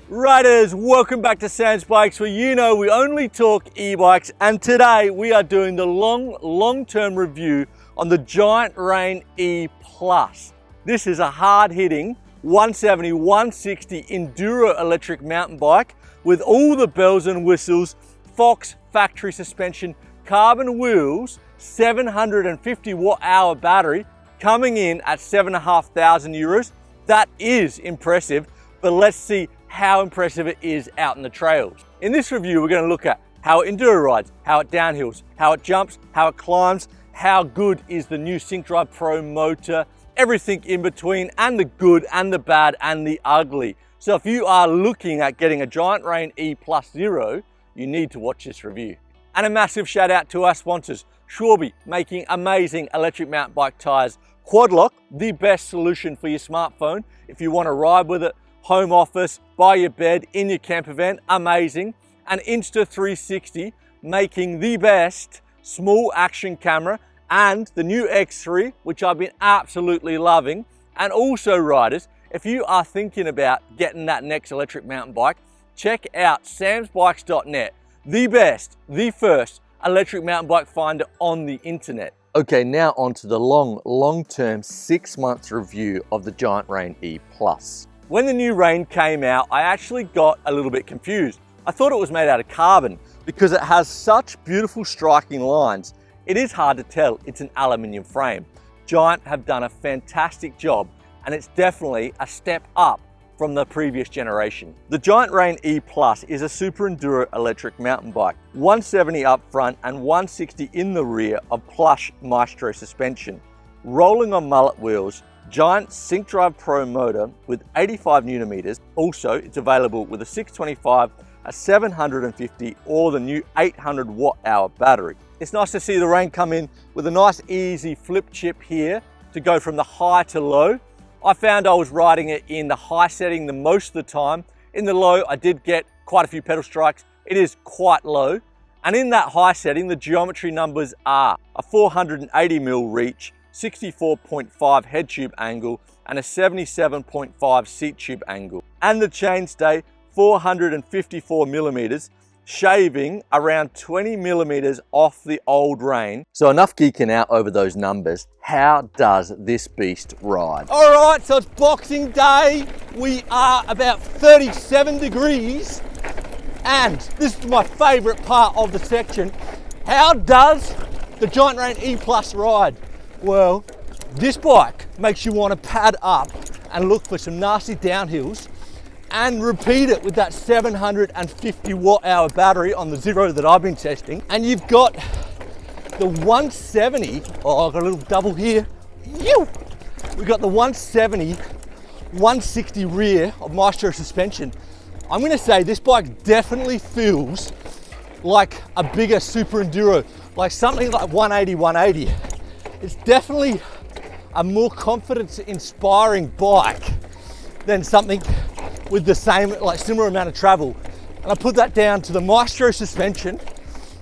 Riders, welcome back to Sam's Bikes, where you know we only talk e-bikes, and today we are doing the long-term review on the Giant Rain E+. This is a hard-hitting 170, 160 enduro electric mountain bike with all the bells and whistles, Fox factory suspension, carbon wheels, 750 watt-hour battery, coming in at 7,500 euros. That is impressive, but let's see how impressive it is out in the trails. In this review, we're going to look at how it enduro rides, how it downhills, how it jumps, how it climbs, how good is the new Syncdrive Pro motor, everything in between, and the good and the bad and the ugly. So if you are looking at getting a Giant Rain E+ Zero, you need to watch this review. And a massive shout out to our sponsors, Schwalbe, making amazing electric mountain bike tires, Quadlock, the best solution for your smartphone if you want to ride with it, home office, by your bed, in your camper van, amazing. And Insta360, making the best small action camera, and the new X3, which I've been absolutely loving. And also riders, if you are thinking about getting that next electric mountain bike, check out samsbikes.net, the best, the first electric mountain bike finder on the internet. Okay, now on to the long-term 6 months review of the Giant Rain E+. When the new Rain came out, I actually got a little bit confused. I thought it was made out of carbon because it has such beautiful striking lines. It is hard to tell it's an aluminium frame. Giant have done a fantastic job, and it's definitely a step up from the previous generation. The Giant Rain E+ is a super enduro electric mountain bike, 170 up front and 160 in the rear of plush Maestro suspension. Rolling on mullet wheels, Giant Syncdrive Pro motor with 85 Nm. Also, it's available with a 625, a 750, or the new 800 watt-hour battery. It's nice to see the Rain come in with a nice easy flip chip here to go from the high to low. I found I was riding it in the high setting the most of the time. In the low, I did get quite a few pedal strikes. It is quite low. And in that high setting, the geometry numbers are a 480mm reach, 64.5 head tube angle, and a 77.5 seat tube angle. And the chainstay, 454mm, shaving around 20mm off the old Rain. So enough geeking out over those numbers. How does this beast ride? All right, so it's Boxing Day. We are about 37 degrees. And this is my favorite part of the section. How does the Giant Rain E+ ride? Well, this bike makes you want to pad up and look for some nasty downhills and repeat it with that 750 watt-hour battery on the Zero that I've been testing. And you've got the 170, oh, I've got a little double here. We've got the 170, 160 rear of Maestro suspension. I'm gonna say this bike definitely feels like a bigger super enduro, like something like 180, 180. It's definitely a more confidence-inspiring bike than something with the same, like similar amount of travel. And I put that down to the Maestro suspension.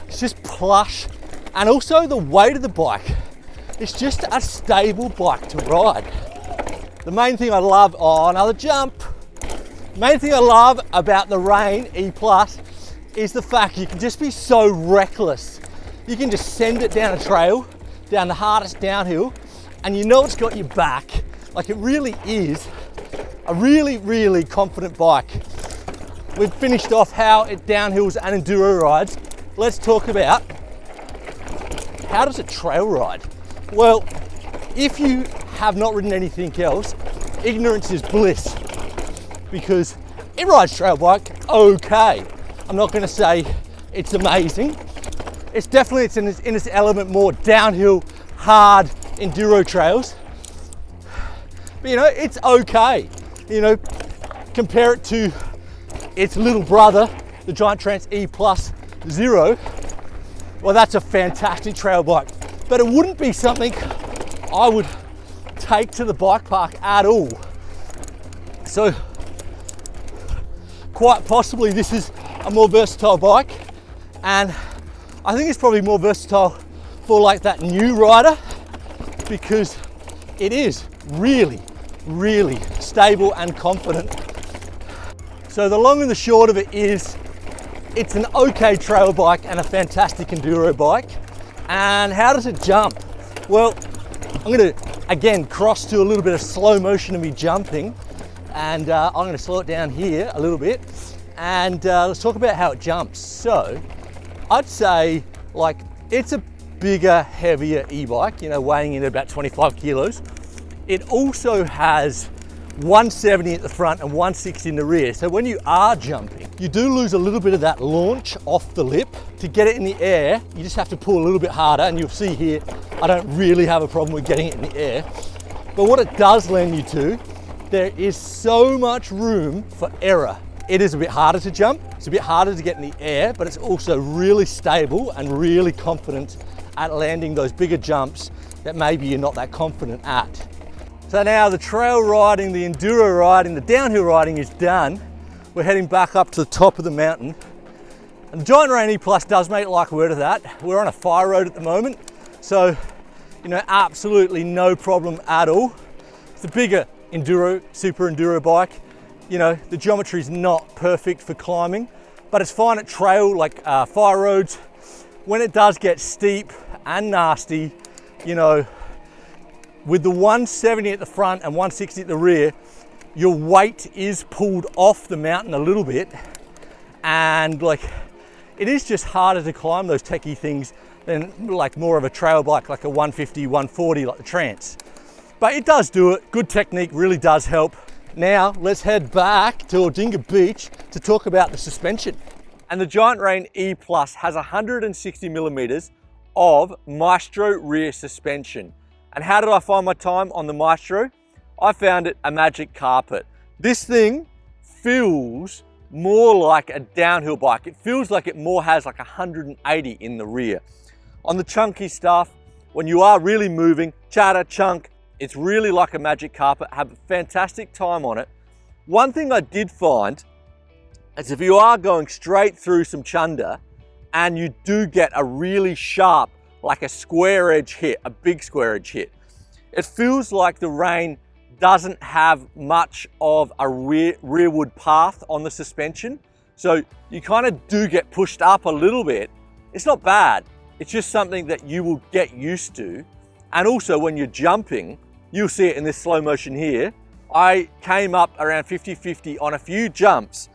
It's just plush. And also the weight of the bike. It's just a stable bike to ride. The main thing I love, oh, another jump. The main thing I love about the Rain E+ is the fact you can just be so reckless. You can just send it down a trail, down the hardest downhill, and you know it's got your back. Like, it really is a really confident bike. We've finished off how it downhills and enduro rides. Let's talk about how does it trail ride? Well, if you have not ridden anything else, ignorance is bliss, because it rides trail bike okay. I'm not gonna say it's amazing. It's definitely, it's in its element more downhill, hard enduro trails. But you know, it's okay. You know, compare it to its little brother, the Giant Trance E Plus Zero, well, that's a fantastic trail bike, but it wouldn't be something I would take to the bike park at all. So quite possibly this is a more versatile bike, and I think it's probably more versatile for like that new rider, because it is really, really stable and confident. So the long and the short of it is, it's an okay trail bike and a fantastic enduro bike. And how does it jump? Well, I'm gonna again cross to a little bit of slow motion of me jumping, and I'm gonna slow it down here a little bit, and let's talk about how it jumps. So I'd say like it's a bigger, heavier e-bike, you know, weighing in at about 25 kilos. It also has 170 at the front and 160 in the rear. So when you are jumping, you do lose a little bit of that launch off the lip. To get it in the air, you just have to pull a little bit harder, and you'll see here, I don't really have a problem with getting it in the air. But what it does lend you to, there is so much room for error. It is a bit harder to jump, it's a bit harder to get in the air, but it's also really stable and really confident at landing those bigger jumps that maybe you're not that confident at. So now the trail riding, the enduro riding, the downhill riding is done. We're heading back up to the top of the mountain. And the Giant Rain E Plus does make like a word of that. We're on a fire road at the moment, so you know, absolutely no problem at all. It's a bigger enduro, super enduro bike. You know, the geometry is not perfect for climbing, but it's fine at trail, like fire roads. When it does get steep and nasty, you know, with the 170 at the front and 160 at the rear, your weight is pulled off the mountain a little bit, and like it is just harder to climb those techie things than like more of a trail bike like a 150, 140 like the Trance. But it does do it. Good technique really does help. Now let's head back to Aldinga Beach to talk about the suspension. And the Giant Rain E Plus has 160 millimeters of Maestro rear suspension. And how did I find my time on the Maestro? I found it a magic carpet. This thing feels more like a downhill bike. It feels like it more has like 180 in the rear. On the chunky stuff, when you are really moving, chatter, chunk, it's really like a magic carpet. Have a fantastic time on it. One thing I did find is if you are going straight through some chunder and you do get a really sharp, like a square edge hit, a big square edge hit, it feels like the Rain doesn't have much of a rearward path on the suspension. So you kind of do get pushed up a little bit. It's not bad. It's just something that you will get used to. And also when you're jumping, you'll see it in this slow motion here. I came up around 50-50 on a few jumps,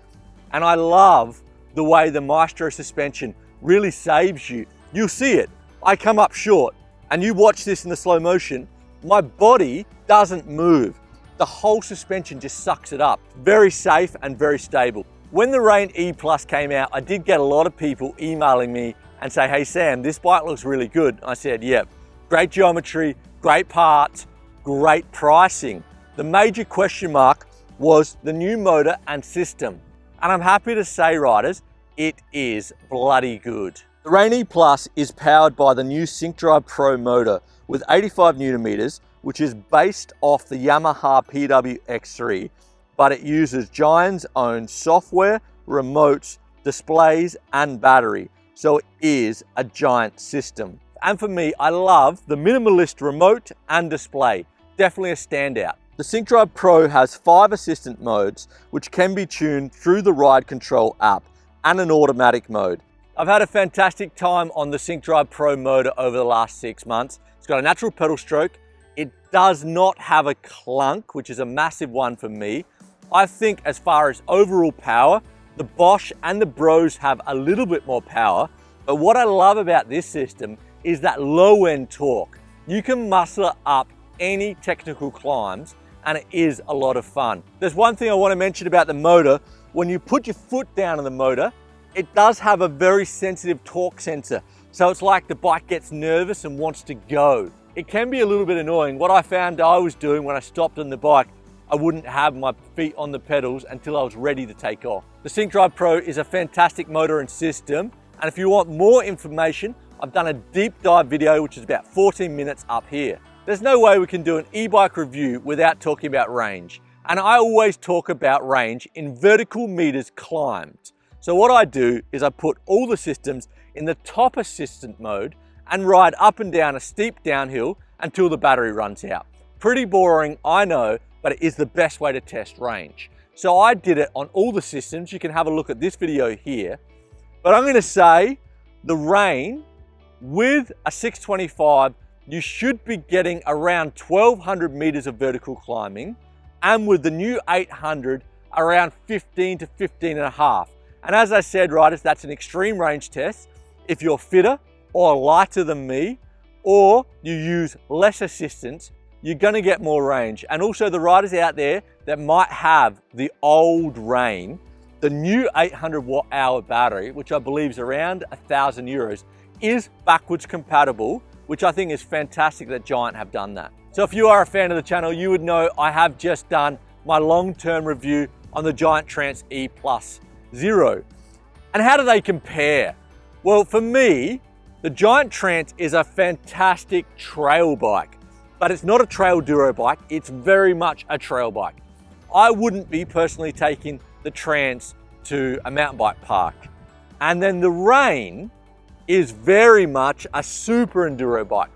and I love the way the Maestro suspension really saves you. You'll see it. I come up short, and you watch this in the slow motion, my body doesn't move. The whole suspension just sucks it up. Very safe and very stable. When the Rain E Plus came out, I did get a lot of people emailing me and say, hey Sam, this bike looks really good. I said, yeah, great geometry, great parts, great pricing. The major question mark was the new motor and system. And I'm happy to say, riders, it is bloody good. The Rain E Plus is powered by the new Syncdrive Pro motor with 85 Newton meters, which is based off the Yamaha PWX3, but it uses Giant's own software, remotes, displays, and battery. So it is a Giant system. And for me, I love the minimalist remote and display. Definitely a standout. The Syncdrive Pro has 5 assistant modes, which can be tuned through the ride control app, and an automatic mode. I've had a fantastic time on the Syncdrive Pro motor over the last 6 months. It's got a natural pedal stroke. It does not have a clunk, which is a massive one for me. I think as far as overall power, the Bosch and the Brose have a little bit more power, but what I love about this system is that low end torque. You can muscle up any technical climbs, and it is a lot of fun. There's one thing I want to mention about the motor. When you put your foot down on the motor, it does have a very sensitive torque sensor. So it's like the bike gets nervous and wants to go. It can be a little bit annoying. What I found I was doing when I stopped on the bike I wouldn't have my feet on the pedals until I was ready to take off. The Syncdrive Pro is a fantastic motor and system, and if you want more information, I've done a deep dive video which is about 14 minutes up here. There's no way we can do an e-bike review without talking about range, and I always talk about range in vertical meters climbed. So what I do is I put all the systems in the top assistant mode and ride up and down a steep downhill until the battery runs out. Pretty boring, I know, but it is the best way to test range. So I did it on all the systems. You can have a look at this video here. But I'm gonna say the rain with a 625, you should be getting around 1200 meters of vertical climbing, and with the new 800, around 15 to 15 and a half. And as I said, riders, that's an extreme range test. If you're fitter or lighter than me, or you use less assistance, you're gonna get more range. And also the riders out there that might have the old Rain, the new 800 watt hour battery, which I believe is around €1,000, is backwards compatible, which I think is fantastic that Giant have done that. So if you are a fan of the channel, you would know I have just done my long-term review on the Giant Trance E Plus Zero. And how do they compare? Well, for me, the Giant Trance is a fantastic trail bike, but it's not a trail duro bike, it's very much a trail bike. I wouldn't be personally taking the Trance to a mountain bike park. And then the Rain is very much a super enduro bike.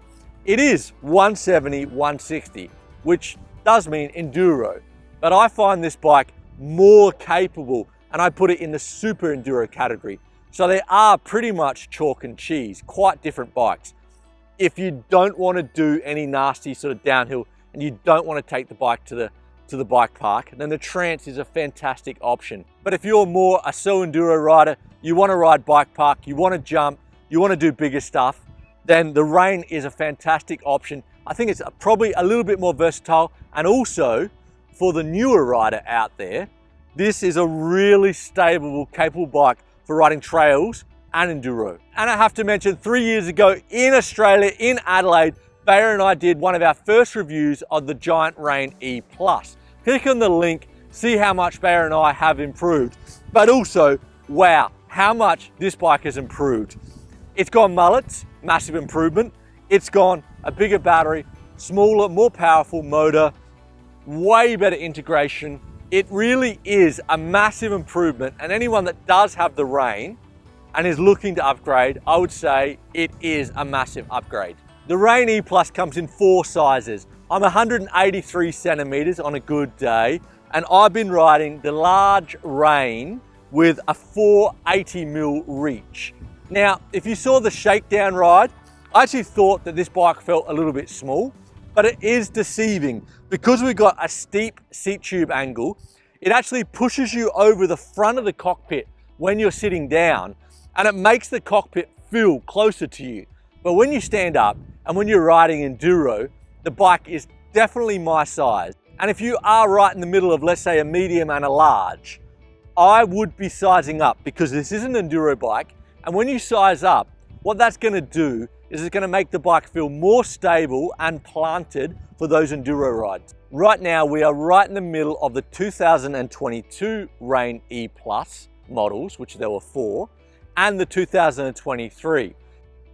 It is 170, 160, which does mean enduro, but I find this bike more capable, and I put it in the super enduro category. So they are pretty much chalk and cheese, quite different bikes. If you don't want to do any nasty sort of downhill and you don't want to take the bike to the bike park, then the Trance is a fantastic option. But if you're more a so enduro rider, you want to ride bike park, you want to jump, you want to do bigger stuff, then the Rain is a fantastic option. I think it's probably a little bit more versatile, and also for the newer rider out there, this is a really stable, capable bike for riding trails and enduro. And I have to mention, 3 years ago in Australia, in Adelaide, Bayer and I did one of our first reviews of the Giant Rain E Plus. Click on the link, see how much Bayer and I have improved, but also, wow, how much this bike has improved. It's gone mullets, massive improvement. It's gone a bigger battery, smaller, more powerful motor, way better integration. It really is a massive improvement, and anyone that does have the Rain and is looking to upgrade, I would say it is a massive upgrade. The Rain E Plus comes in 4 sizes. I'm 183 centimeters on a good day, and I've been riding the large Rain with a 480mm reach. Now, if you saw the shakedown ride, I actually thought that this bike felt a little bit small, but it is deceiving. Because we've got a steep seat tube angle, it actually pushes you over the front of the cockpit when you're sitting down, and it makes the cockpit feel closer to you. But when you stand up and when you're riding enduro, the bike is definitely my size. And if you are right in the middle of, let's say, a medium and a large, I would be sizing up, because this is an enduro bike. And when you size up, what that's gonna do is it's gonna make the bike feel more stable and planted for those enduro rides. Right now, we are right in the middle of the 2022 Rain E Plus models, which there were 4, and the 2023.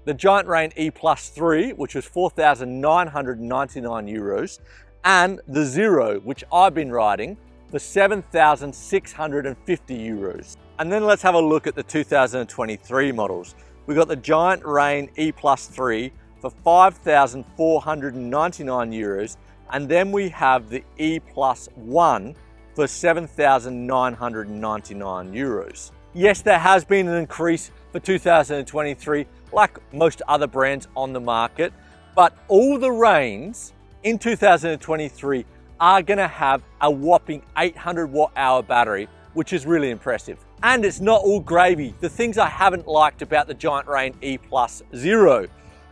The Giant Rain E Plus 3, which was €4,999, and the Zero, which I've been riding for €7,650. And then let's have a look at the 2023 models. We got the Giant Rain E Plus 3 for €5,499, and then we have the E Plus 1 for €7,999. Yes, there has been an increase for 2023, like most other brands on the market, but all the Rains in 2023 are gonna have a whopping 800 watt hour battery, which is really impressive. And it's not all gravy. The things I haven't liked about the Giant Rain E Plus Zero.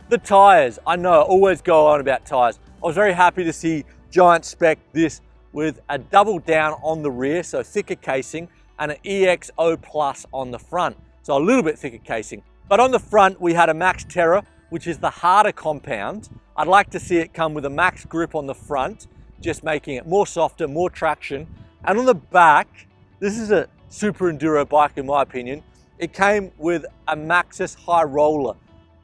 The tires, I know I always go on about tires. I was very happy to see Giant spec this with a double down on the rear, so thicker casing, and an EXO Plus on the front, so a little bit thicker casing. But on the front, we had a Max Terra, which is the harder compound. I'd like to see it come with a max grip on the front just making it more softer, more traction. And on the back, this is a super enduro bike in my opinion. It came with a Maxxis high roller.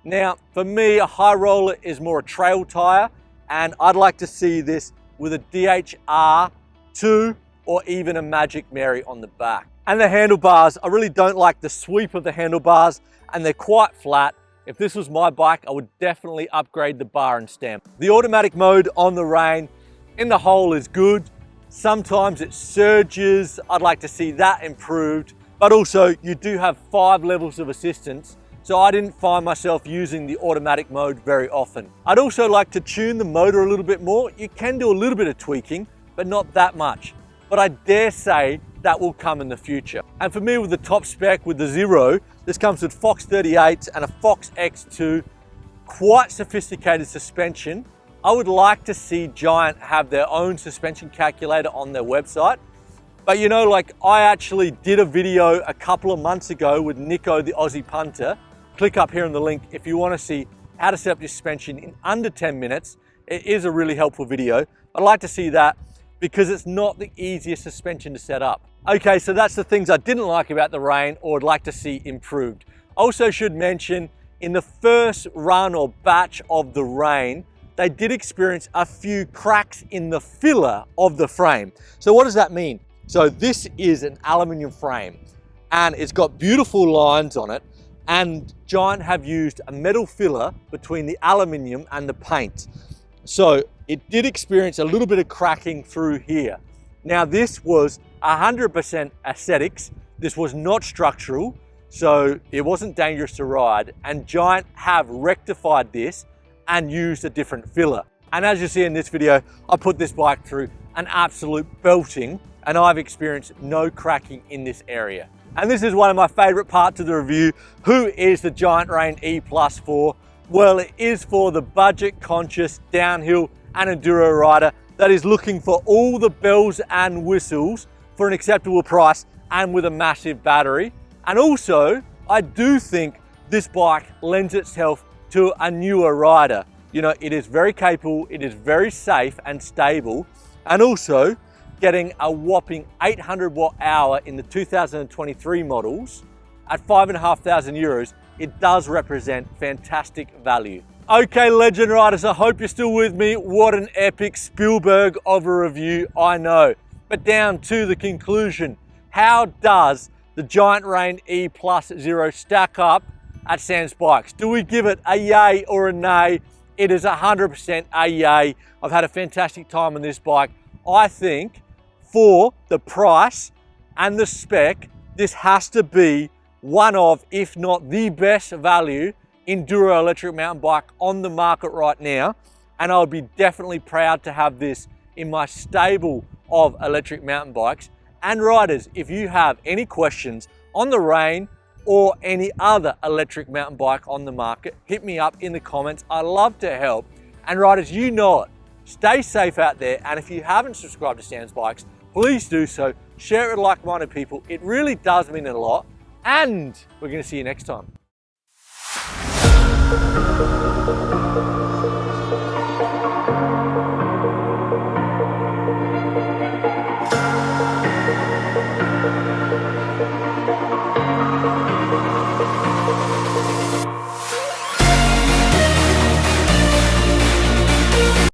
Now, for me, a high roller is more a trail tire, and I'd like to see this with a DHR2 or even a Magic Mary on the back. And the handlebars, I really don't like the sweep of the handlebars, and they're quite flat. If this was my bike, I would definitely upgrade the bar and stem. The automatic mode on the Rain in the whole is good. Sometimes it surges. I'd like to see that improved, but also you do have 5 levels of assistance, so I didn't find myself using the automatic mode very often. I'd also like to tune the motor a little bit more. You can do a little bit of tweaking, but not that much. But I dare say that will come in the future. And for me, with the top spec, with the Zero, this comes with Fox 38s and a Fox X2, quite sophisticated suspension. I would like to see Giant have their own suspension calculator on their website. But you know, like I actually did a video a couple of months ago with Nico, the Aussie punter. Click up here on the link if you want to see how to set up your suspension in under 10 minutes. It is a really helpful video. I'd like to see that because it's not the easiest suspension to set up. Okay, so that's the things I didn't like about the Rain or would like to see improved. Also should mention, in the first run or batch of the Rain, they did experience a few cracks in the filler of the frame. So what does that mean? So this is an aluminium frame and it's got beautiful lines on it, and Giant have used a metal filler between the aluminium and the paint. So it did experience a little bit of cracking through here. Now this was 100% aesthetics. This was not structural, so it wasn't dangerous to ride, and Giant have rectified this and used a different filler. And as you see in this video, I put this bike through an absolute belting, and I've experienced no cracking in this area. And this is one of my favorite parts of the review. Who is the Giant Rain E Plus for? Well, it is for the budget conscious downhill and enduro rider that is looking for all the bells and whistles for an acceptable price and with a massive battery. And also, I do think this bike lends itself to a newer rider. You know, it is very capable, it is very safe and stable, and also getting a whopping 800 watt hour in the 2023 models at 5,500 euros, it does represent fantastic value. Okay, legend riders, I hope you're still with me. What an epic Spielberg of a review, I know. But down to the conclusion, how does the Giant Rain E Plus Zero stack up at Sans Bikes? Do we give it a yay or a nay? It is 100% a yay. I've had a fantastic time on this bike. I think for the price and the spec, this has to be one of, if not the best value enduro electric mountain bike on the market right now. And I would be definitely proud to have this in my stable of electric mountain bikes. And riders, if you have any questions on the Rain or any other electric mountain bike on the market, hit me up in the comments. I love to help. And riders, you know it. Stay safe out there. And if you haven't subscribed to Sans Bikes, please do so. Share it with like-minded people. It really does mean a lot. And we're going to see you next time.